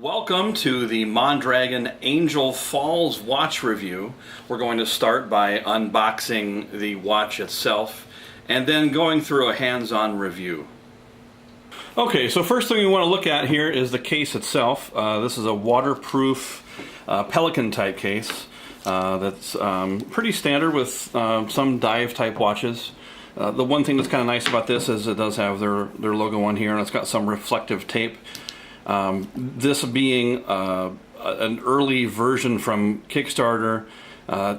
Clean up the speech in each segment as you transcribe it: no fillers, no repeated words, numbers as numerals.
Welcome to the Mondragon Angel Falls watch review. We're going to start by unboxing the watch itself and then going through a hands-on review. Okay, so first thing we want to look at here is the case itself. This is a waterproof Pelican type case that's pretty standard with some dive type watches. The one thing that's kind of nice about this is it does have their logo on here, and it's got some reflective tape. This being an early version from Kickstarter,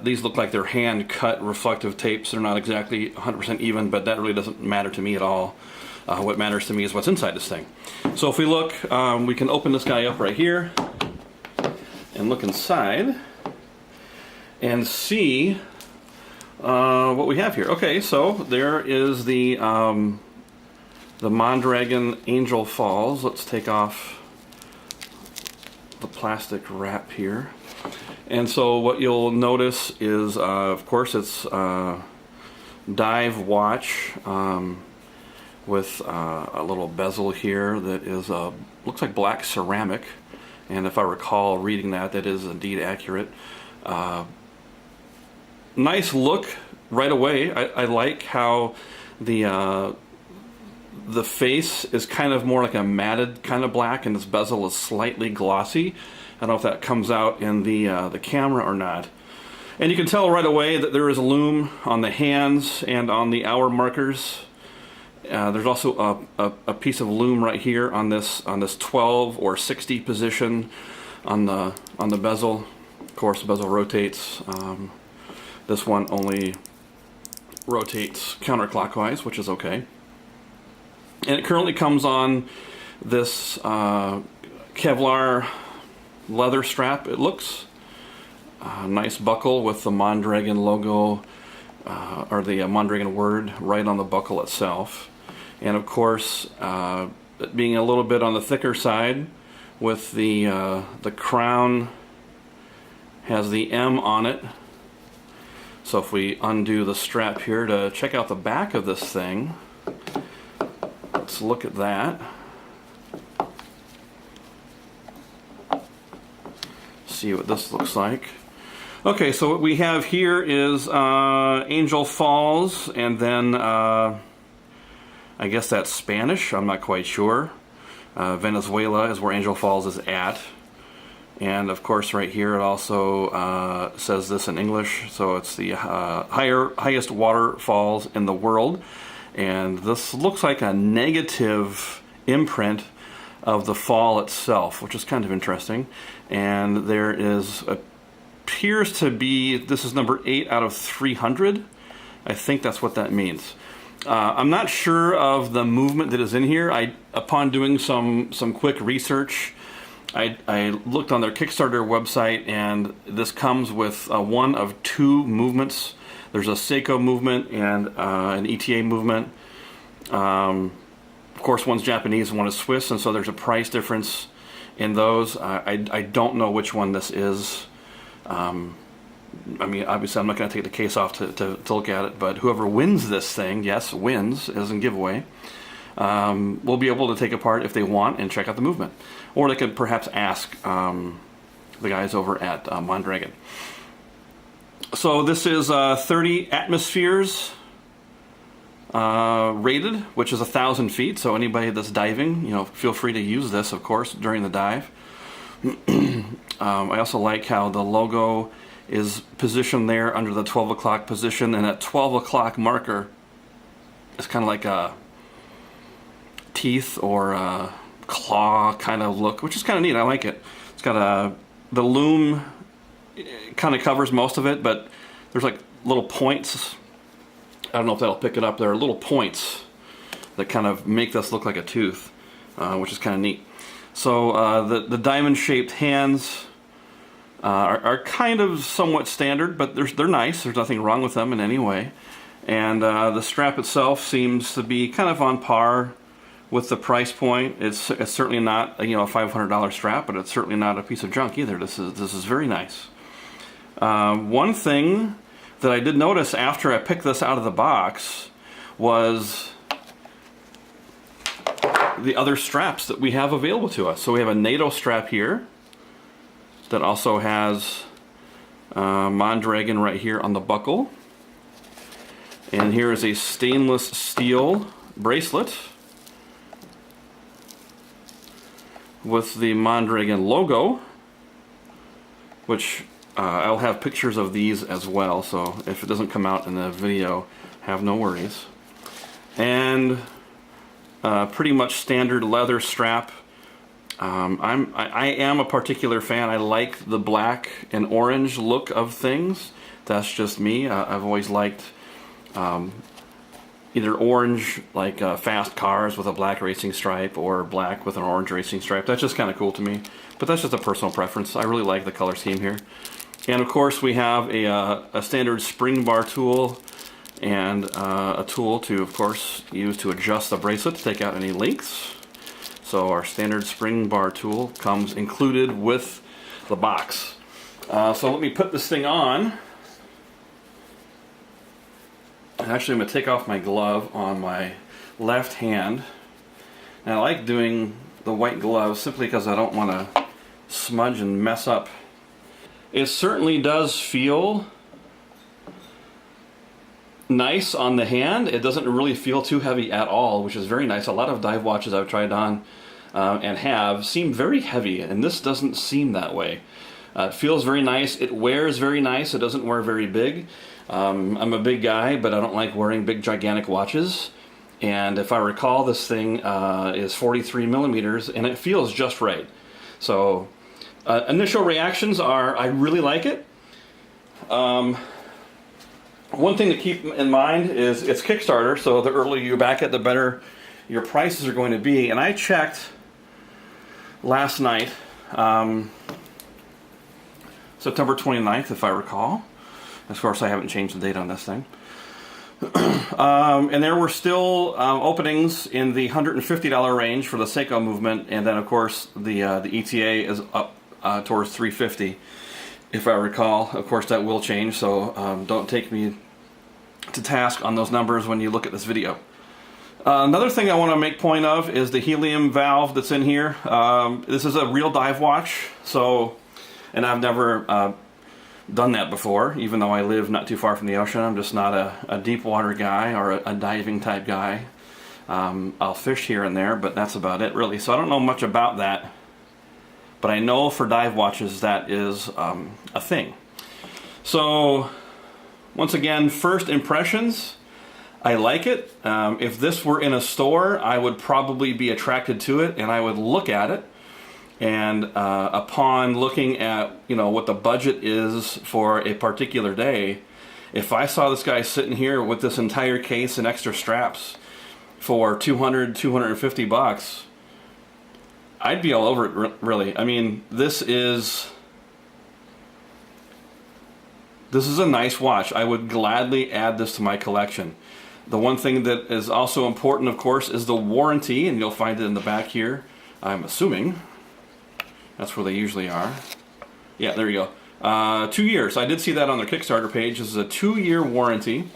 these look like they're hand-cut reflective tapes. They're not exactly 100% even, but that really doesn't matter to me at all. What matters to me is what's inside this thing. So if we look, we can open this guy up right here and look inside and see what we have here. Okay, so there is the Mondragon Angel Falls. Let's take off the plastic wrap here. And so what you'll notice is, of course, it's a dive watch with a little bezel here that is, looks like black ceramic. And if I recall reading that, that is indeed accurate. Nice look right away. I like how the face is kind of more like a matted kind of black, and this bezel is slightly glossy. I don't know if that comes out in the camera or not. And you can tell right away that there is a lume on the hands and on the hour markers. There's also a piece of lume right here on this 12 or 60 position on the bezel. Of course, the bezel rotates. This one only rotates counterclockwise, which is okay. And it currently comes on this Kevlar leather strap, it looks. Nice buckle with the Mondragon logo, or the Mondragon word right on the buckle itself. And of course, being a little bit on the thicker side, with the crown has the M on it. So if we undo the strap here to check out the back of this thing, let's look at that. See what this looks like. Okay, so what we have here is Angel Falls, and then I guess that's Spanish, I'm not quite sure. Venezuela is where Angel Falls is at. And of course right here it also says this in English, so it's the highest waterfalls in the world. And this looks like a negative imprint of the fall itself, which is kind of interesting. And there appears to be, this is number 8 out of 300. I think that's what that means. I'm not sure of the movement that is in here. Upon doing some quick research, I looked on their Kickstarter website, and this comes with one of 2 movements. There's a Seiko movement and an ETA movement. Of course, one's Japanese and one is Swiss, and so there's a price difference in those. I don't know which one this is. I mean, obviously I'm not going to take the case off to look at it, but whoever wins this thing, yes, wins, as in giveaway, will be able to take apart if they want and check out the movement. Or they could perhaps ask the guys over at Mondragon. So this is 30 atmospheres rated, which is 1,000 feet. So anybody that's diving, feel free to use this, of course, during the dive. I also like how the logo is positioned there under the 12 o'clock position, and that 12 o'clock marker is kind of like a teeth or a claw kind of look, which is kind of neat. I like it. It's got the lume kind of covers most of it, but there's like little points. I don't know if that'll pick it up. There are little points that kind of make this look like a tooth, which is kind of neat. So the diamond-shaped hands are kind of somewhat standard, but they're nice. There's nothing wrong with them in any way. And the strap itself seems to be kind of on par with the price point. It's certainly not a $500 strap, but it's certainly not a piece of junk either. This is very nice. One thing that I did notice after I picked this out of the box was the other straps that we have available to us. So we have a NATO strap here that also has Mondragon right here on the buckle. And here is a stainless steel bracelet with the Mondragon logo, which I'll have pictures of these as well, so if it doesn't come out in the video, have no worries. And pretty much standard leather strap. I am a particular fan. I like the black and orange look of things. That's just me. I've always liked either orange, like fast cars with a black racing stripe, or black with an orange racing stripe. That's just kind of cool to me. But that's just a personal preference. I really like the color scheme here. And of course we have a standard spring bar tool and a tool to, of course, use to adjust the bracelet to take out any links. So our standard spring bar tool comes included with the box. So let me put this thing on. Actually, I'm going to take off my glove on my left hand. And I like doing the white glove simply because I don't want to smudge and mess up. It certainly does feel nice on the hand. It doesn't really feel too heavy at all, which is very nice. A lot of dive watches I've tried on and have seem very heavy, and this doesn't seem that way. It feels very nice. It wears very nice. It doesn't wear very big. I'm a big guy, but I don't like wearing big, gigantic watches. And if I recall, this thing is 43 millimeters, and it feels just right. So initial reactions are, I really like it. One thing to keep in mind is it's Kickstarter, so the earlier you back it, the better your prices are going to be. And I checked last night, September 29th, if I recall. Of course, I haven't changed the date on this thing. And there were still openings in the $150 range for the Seiko movement, and then of course the ETA is up towards $350, if I recall. Of course, that will change, so don't take me to task on those numbers when you look at this video. Another thing I want to make point of is the Helium Valve that's in here. This is a real dive watch, so, and I've never done that before, even though I live not too far from the ocean. I'm just not a deep water guy or a diving type guy. I'll fish here and there, but that's about it really. So I don't know much about that, but I know for dive watches that is a thing. So once again, first impressions, I like it. If this were in a store, I would probably be attracted to it and I would look at it. And upon looking at, you know, what the budget is for a particular day, if I saw this guy sitting here with this entire case and extra straps for $200–250, I'd be all over it, really. I mean, this is a nice watch. I would gladly add this to my collection. The one thing that is also important, of course, is the warranty, and you'll find it in the back here, I'm assuming. That's where they usually are. Yeah, there you go. 2 years. I did see that on their Kickstarter page. This is a 2-year warranty.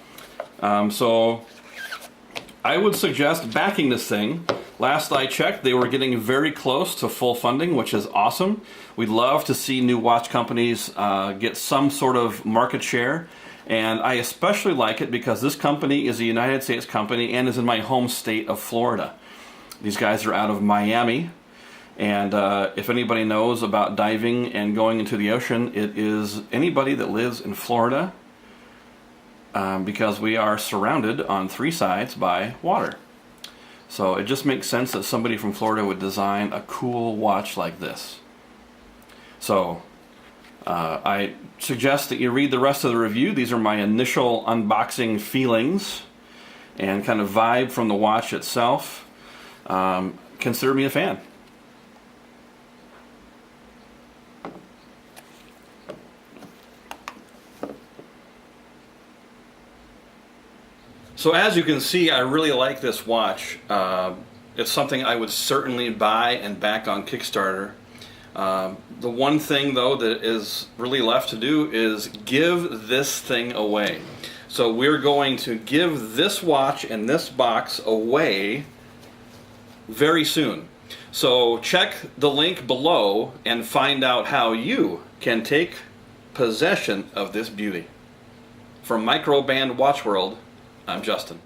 So I would suggest backing this thing. Last I checked, they were getting very close to full funding, which is awesome. We'd love to see new watch companies get some sort of market share. And I especially like it because this company is a United States company and is in my home state of Florida. These guys are out of Miami. And if anybody knows about diving and going into the ocean, it is anybody that lives in Florida, because we are surrounded on 3 sides by water. So it just makes sense that somebody from Florida would design a cool watch like this. So I suggest that you read the rest of the review. These are my initial unboxing feelings and kind of vibe from the watch itself. Consider me a fan. So as you can see, I really like this watch. It's something I would certainly buy and back on Kickstarter. The one thing though that is really left to do is give this thing away. So we're going to give this watch and this box away very soon. So check the link below and find out how you can take possession of this beauty. From Microbrand Watch World, I'm Justin.